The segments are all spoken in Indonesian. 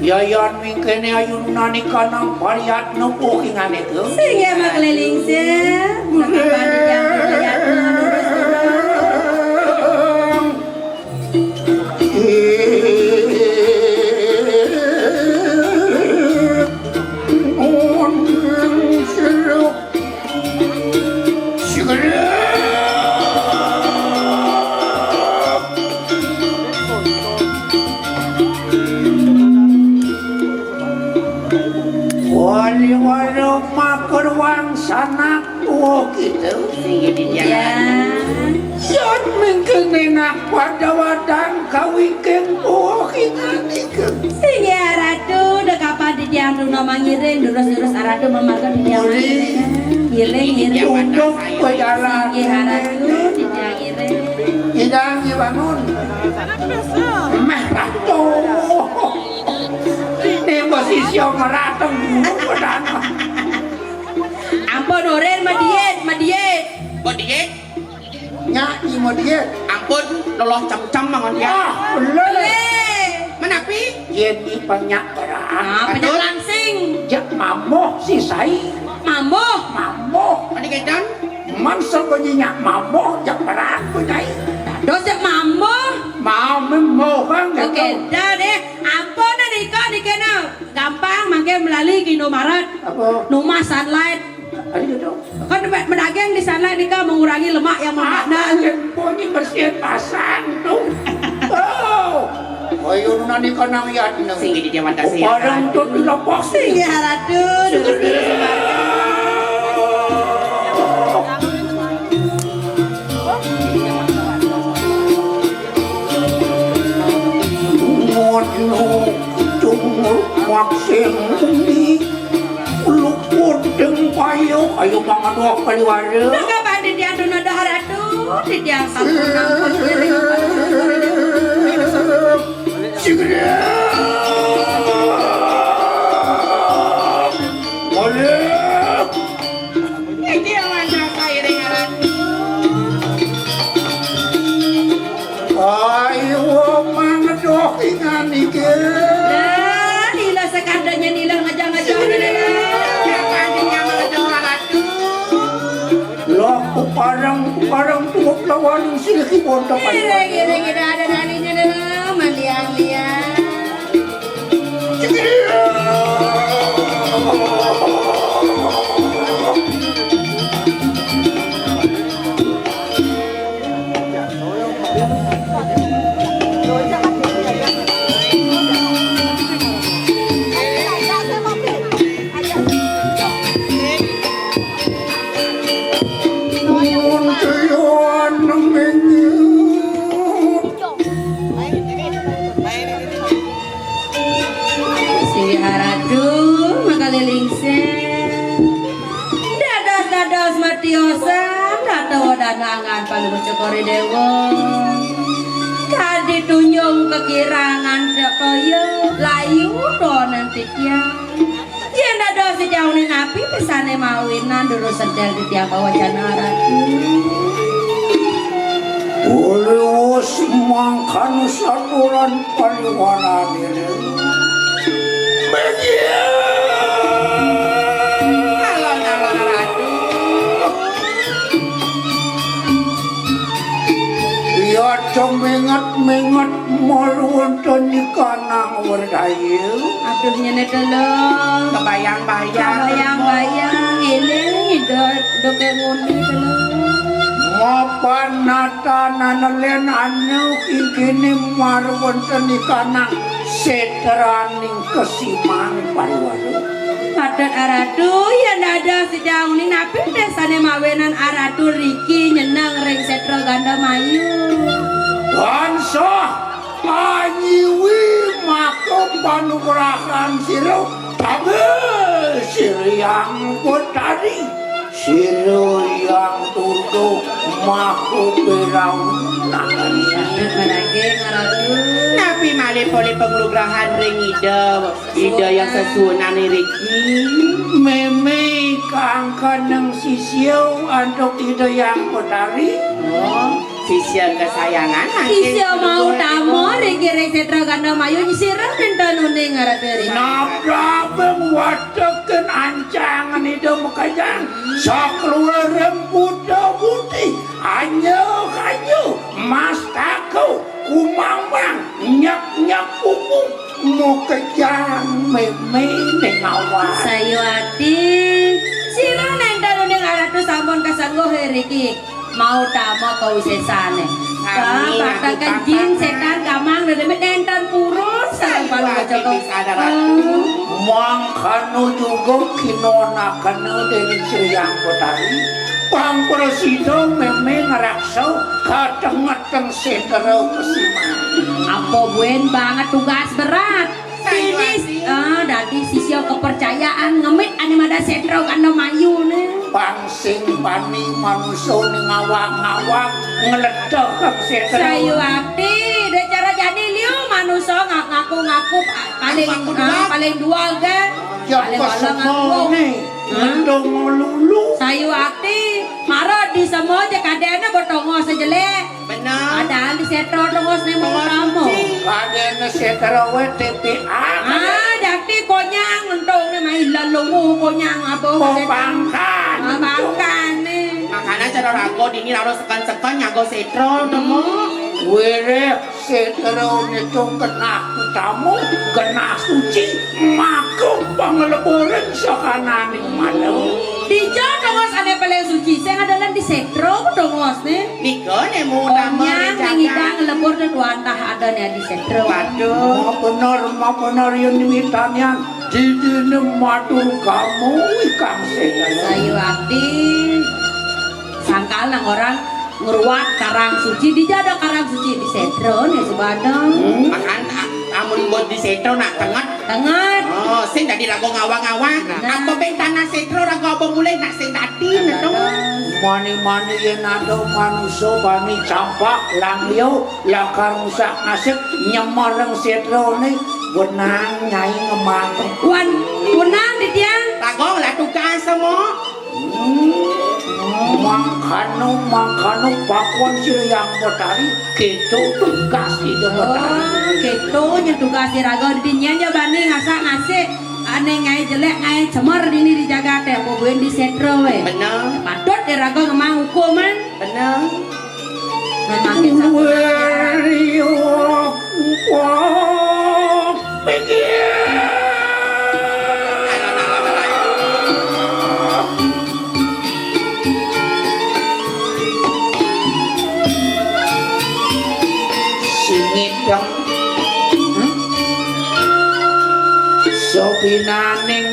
Yayan mingkene ayunane kana variat nopo kingane tuh. Sige makeliling siya. Nakapandi yang variat lurus. Wali-wali makar wangsana tua gitu. Yan mungkin enak pada wadang kawiken tua kingane ke. Sige aratu dekapan di tiang runa mangiring lurus-lurus aratu memakan di tiang ngiring Untuk berjalan. Sige aratu di tiang ngiring. Idang dibangun. Meh ratu. Ini posisi yang meratang dulu padahal. Ampun oren madiet. Kok diet? Nyaki mau dia. Ampun, loloh cam-cam mangon ya. Boleh. Menapi? Jadi banyak orang. Nah, penyak langsing. Jak mamoh si sai. Mambo. Mamoh. Ani kedan? Man sebenarnya mamoh jak perang punyai. Dosa mambo. Mau memohon Oke, dah deh. Ampun dah nikah dikena. Gampang mangke melalui ke Indomaret. Apa? Numa Sunlight. Ada gitu. Kan berdagang di Sunlight nikah mengurangi lemak yang mengandang. Pokoknya bersihin pasang tuh. Oh. Ayo nani kana wiat nang. Singgi di dia mata sih. Barang tuh dilepas sih. Iya ratu. Lurus-lurus sebarkan. Mono tumur maksim umi luput deng payo ayo mga dua kali wala. Nakapan di tiang duna dah ratu. Di tiang satu nampun kiri. Sigre. Boleh. Iki mana kairing ratu. Ayo mga dokingan iki. Nah, nila sekadanya nila ngajang-ngajang nila. Pandinya mengedoh ratu. Laku parang tuwag lawan ng silki bonda pa. Gila ada naninya dah maliang-liang. Si haradu makaliling sen. Dados matiosan dato danangan palu cokori dewa. Kadi tunjung kekirangan kaya layu do nanti tiang. Yen dados sejauh ni napi pesane mawinan dulu sedel di tiang wacana haradu. Ulus mangkan saturan paliwara diri. Alon-alon ratu. Ya mengat maluan nikana wardayu. Aduh nyene deleng. Kebayang-bayang. Ini doke ngundi deleng. Mapan nata nanalen anu ikini marwan nikana seteraning kesimang pariwara. Padat aradu yang ada sejauh ini napi desane mawenan aradu riki nyeneng ring setro ganda mayu. Bansa anyiwi makom panugrahan siro tabe siriang potari. Siro yang tutup maku berau nakan Padat manage aradu. Napi mali poli penglugrahan ring ida yang sesunan riki. meme keangkat ng sisiyaw antok ida yang potari. Oh, sisian kesayangan. Isya mau tamo riki ring setro ganda mayu nyisirang nenta nuning ngarateri. Nabrabeng watekeun ancangan itu makajan sakluar rembuda putih anyo mas tako kumambang nyak kuku mau kejang meme nengawan Sayo ati sira nendalo ning aratu sampun kasanggo heriki mau tamo kawisesane. Kami Batakan jin setan gamang dan nenten purus sareng palu joko. mangkano juga kinona kano dari Sriang Potari Pang Presiden meme ngerakso kadang-kadang setero kesiman Apa buen banget tugas berat. Ini dadi sisio kepercayaan ngemit animada setro kana mayu ne. pangsing pani manusia ning ngawang-ngawang ngeledak ke setero Sayu ati de cara jadi liu manusia ngaku-ngaku paling dual ke. ya Paling walang kesemua ngaku. nih mendong lulu Sayu ati marah di semua je kadene botongo sejelek. Benar. Padahal di setro tongos ne mau kamu. kadene setero we TPA Dakti konyang entong ne mai lalu konyang apa pangkan bangkan ne. Makanya cara rago dini harus sekan-sekan nyago setro temu. Were setero itu kena tamu kena suci maku pangleburan sakanane malam Dijo tongos ane paling suci saya adalah di setro tongos ne. Niko ne muda Konyang merejakan. ngidang lebur de duantah ada ne di setro. Waduh. ma benar yang dimintannya didine matur kamu ikang setero Sayu ati sangkal nang orang ngeruat karang suci dijada karang suci di setro ne subadang. Makan amun buat di setro nak tengah. Tengat Oh, sing dadi rago ngawang-ngawang. Apa bentana setro rago apa mulai nak sing dadi neto. mani-mani yang ada manusia bani campak langyo lakar rusak nasib nyemarang setero nih benang nyai ngemang wan punang di tiang. Rago lah tugas semua. mangkano pakwan Sriang Potari gitu tugas itu Potari Oh, gitu nya tugas raga di dinya bani ngasak ngasih aneh ngai jelek ngai cemar dini dijaga teh pobuin di setro we. Bener, Patut raga ngemang hukuman. bener. Memang kita Werio wah begin singit yang sopinaning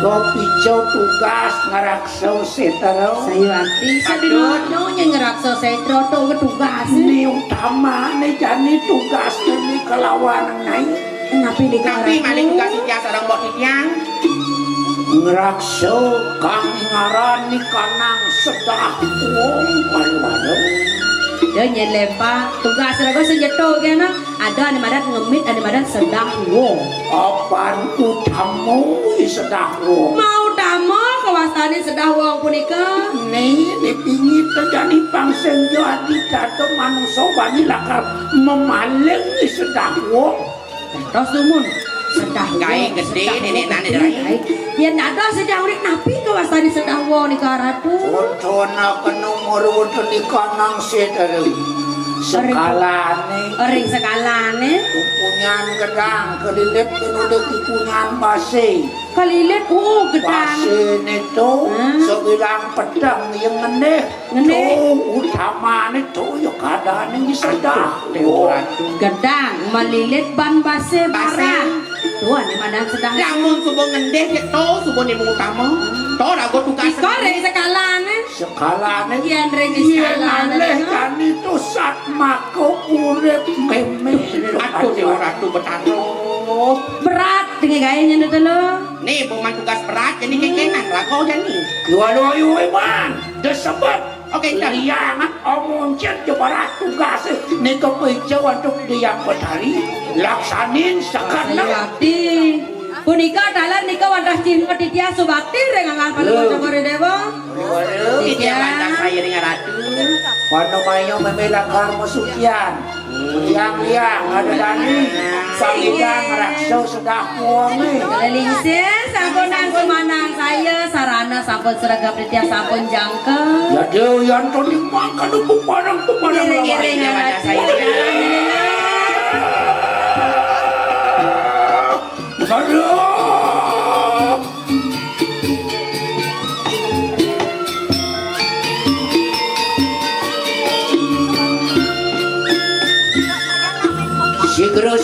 kopi tugas ngarakso setero sayu arti sadinono nya ngerakso setro to tugas. ini utama nih jani tugas ini kelawan ngai Ngapi di Tapi maling tugas dia seorang bok tiang. ngerakso kang ngarani kanang sedah wong palu-palu dia nyelempa tugas raga senjeto kena ada ane madat ngemit ane madat sedah wo. apaan utamu sedah wong Mau damo kawastane sedah wong punika. nih dipingit terjadi pangsen jadi jatuh manusia bani lakar memaling sedah wong Terus tumun sedah Gawe gede nenek nane derai. ya ada sedah urik napi kawastane sedah wong ni karatu. Fontona kena ngurut di kanang sedere sekalane Ring sekalane punyaan gedang kelilit kenude punyaan base kalilet gedang. base itu sebilang pedang yang ngeneh utama itu ya keadaan ini sedang Gedang melilit ban base barang. Tuan ni madang sedang Lamun subuh ngendeh gitu, subuh ni utama. Toh rago tugas. Iko ring sekalane. sekalane Yen ring iya sekalane. naleh kan itu saat mako urep meme Aduh dia ratu betaruh. Berat dengan gayanya itu lo. Nih bukan tugas berat jadi kekenan rago jadi. Yualu man disebut Oke, dah. liangan omong jet jebarat tugas ni kepijau untuk diang Potari laksanin sekarang Sayati. Punika adalah nika wadah cin petitia subakti rengangan pada kocokori dewa. Ini dia bantang saya dengan ratu. Pano mayo memela karmo sukian Liang ada Dani. Samidang rakso sudah muangi. Lelingsin sampunan semanang saya sarana sampun seragam ditya sampun jangke. Ya Dewi Antoni makan untuk padang Giring-giring Pada saya. Aduh.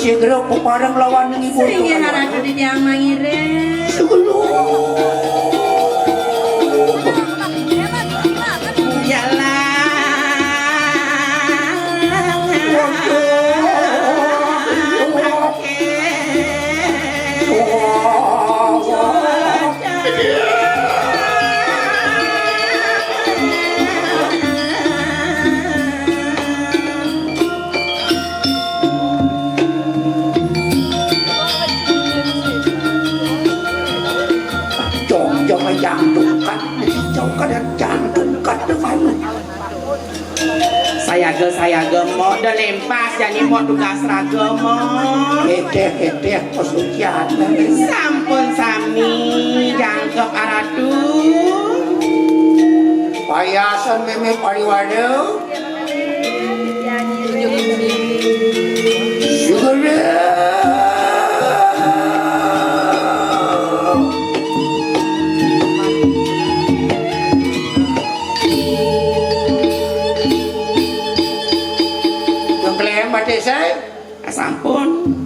Sigro pepadang lawan ng ibu. Sehingga harap ditya mangiring. Sigro. Saya gemuk dah lempas jadi mau tugas ragama. Keteh pesucian. Sampun sami jangkep aratu. Payasan meme pariwada. Saya Sampun.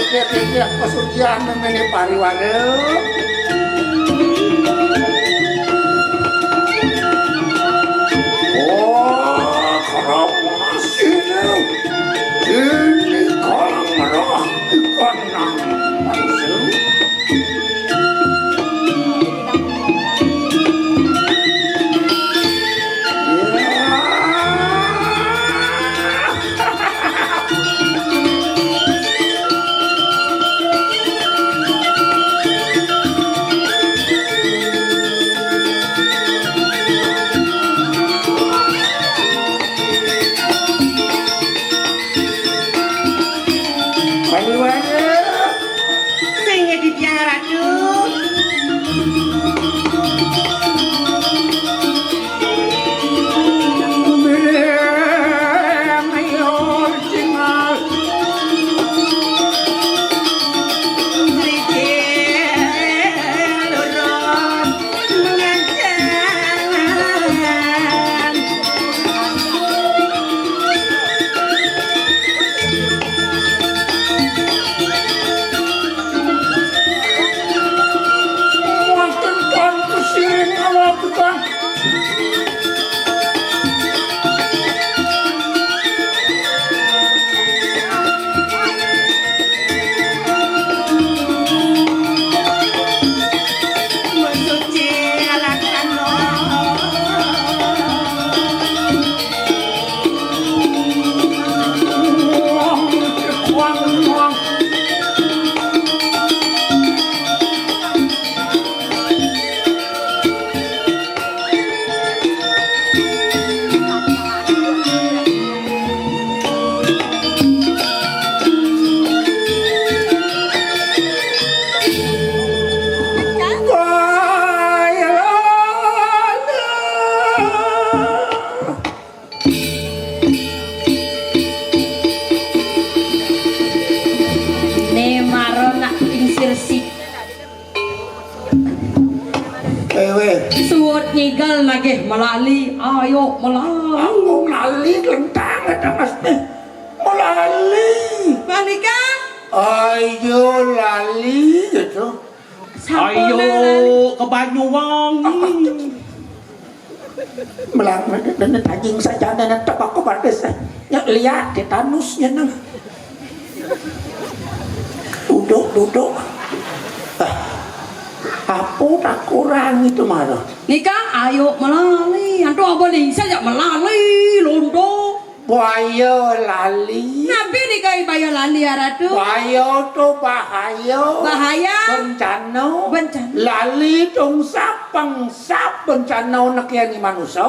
Keteh pesucian meme pariwada. Ini kolam roh konang palsu. Baliwara. Sing di tiang ratu. Nyigal lagi melali, ayo melali. Aku melali lentang ada mas melali. Malika? Ayo lali gitu. Ayo ke Banyuwangi. Melang dan anjing saja dan tepak ke batas. Ya lihat tetanusnya nang. Duduk. Apa tak kurang itu marah. Nikah, ayo melali. Antu apa nih? Saya melali, londo. Bayo lali. Nabi nikah bayo lali ya ratu. Bayo tu bahaya. Bahaya. Bencana. Bencana. Lali dong sapang sap bencana nak yang manusia.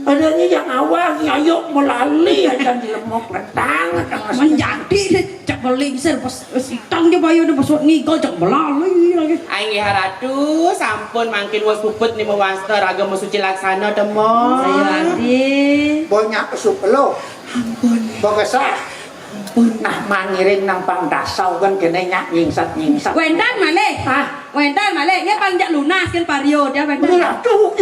Adanya yang awal ayo melali aja di lemok lentang. Menjadi cak melingser pas sitang dia bayo pas ngigol cak melali lagi. Aing Ratu sampun mangkin wis puput ni mewasta agama suci laksana temo. Saya adi. Banyak sup lo. Ampun. Bagasa. Nah mangiring nang pangdasau kan kene nyak nyingsat. Wendan male. Hah? Wendan male. Dia panjak lunas kan pario dia wendan. Aduh.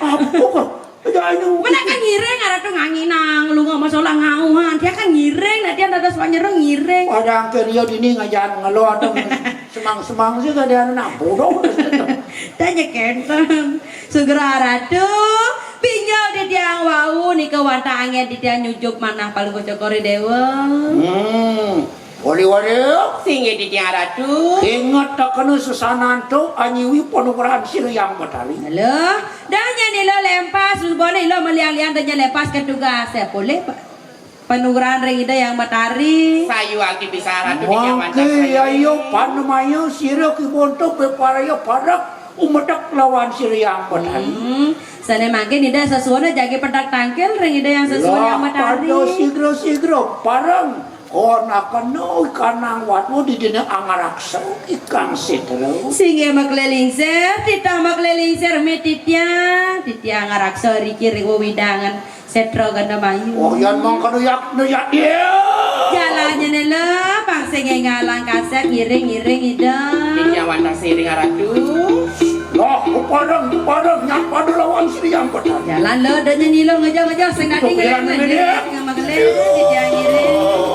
Apa kok? Mana kan ngireng ada tuh nganginang lu nggak masalah ngauhan dia kan ngireng nah dia ada semuanya ngireng ada angkerio dini ngajan ngelo ada semang sih gak ada anak bodoh tanya kentang segera ratu pinjau di tiang wau nih kewanta angin di tiang nyujuk mana paling kocokori dewa wali Sing di tiang Ratu. ingat tak kena sesanan tu anyiwi penukuran yang batali halo dahnya nih lo lempas lu boleh lo meliang-liang dan lepas ke tugas saya boleh pak penukuran ringida yang matahari Sayu lagi bisa Ratu di tiang mangke ayo panemayo sira ki bonto beparaya padak umedak lawan sira yang batali sana makin ida sesuatu jaga pedak tangkel ringida yang sesuatu yang matahari sigro parang Kona kano kanang watmu di dina angaraksa ikang setro. Singe maklelingser, tita maklelingser metitya, titya angaraksa riki riwo widangan setro ganda mayu. Oh yan mang kanuyak dia. Jalannya nela, pang singe ngalang kaset ngiring ida. Di tiang wanta siring Ratu. Loh, padang nyak pada lawan sri yang betul. Jalan lo, danya nilo ngejar sing nadi ngiring. Nggak maklelingser, titya ngiring.